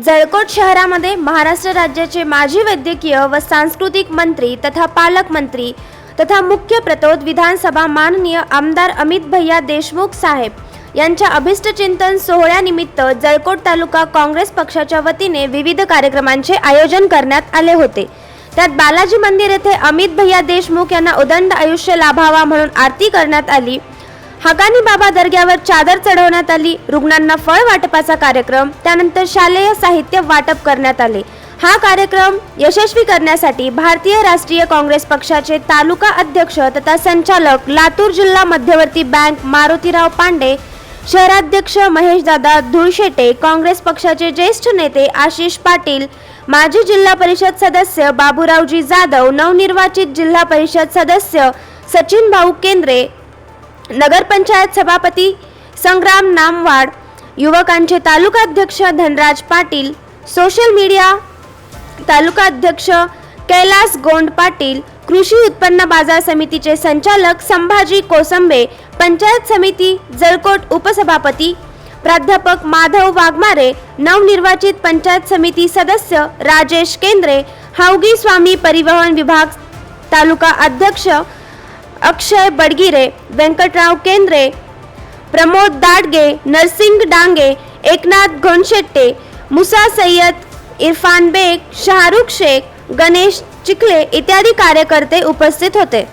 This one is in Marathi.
जळकोट शहरामध्ये महाराष्ट्र राज्याचे माजी वैद्यकीय व सांस्कृतिक मंत्री तथा पालकमंत्री तथा मुख्य प्रतोद विधानसभा माननीय आमदार अमित भैया देशमुख साहेब यांच्या अभिष्टचिंतन सोहळ्यानिमित्त जळकोट तालुका काँग्रेस पक्षाच्या वतीने विविध कार्यक्रमांचे आयोजन करण्यात आले होते। त्यात बालाजी मंदिर येथे अमित भैया देशमुख यांना उदंड आयुष्य लाभावा म्हणून आरती करण्यात आली। हकानी बाबा दर्ग्यावर चादर चढवण्यात आली। रुग्णांना फळ वाटपाचा कार्यक्रम, त्यानंतर शालेय साहित्य वाटप करण्यात आले। हा कार्यक्रम यशस्वी करण्यासाठी भारतीय राष्ट्रीय काँग्रेस पक्षाचे तालुका अध्यक्ष तथा संचालक लातूर जिल्हा मध्यवर्ती बँक मारुतीराव पांडे, शहराध्यक्ष महेशदादा धुळशेटे, काँग्रेस पक्षाचे ज्येष्ठ नेते आशिष पाटील, माजी जिल्हा परिषद सदस्य बाबूरावजी जाधव, नवनिर्वाचित जिल्हा परिषद सदस्य सचिन भाऊ केंद्रे, नगरपंचायत सभापती संग्राम नामवाड, युवकांचे तालुका अध्यक्ष धनराज पाटील, सोशल मीडिया तालुका अध्यक्ष कैलास गोंड पाटील, कृषी उत्पन्न बाजार समितीचे संचालक संभाजी कोसंबे, पंचायत समिती जळकोट उपसभापती प्राध्यापक माधव वाघमारे, नवनिर्वाचित पंचायत समिती सदस्य राजेश केंद्रे, हावगी स्वामी परिवहन विभाग तालुका अध्यक्ष अक्षय बडगिरे, वेंकटराव केंद्रे, प्रमोद दाडगे, नरसिंग डांगे, एकनाथ घोणशेट्टे, मुसा सय्यद, इरफान बेग, शाहरुख शेख, गणेश चिखले इत्यादी कार्यकर्ते उपस्थित होते।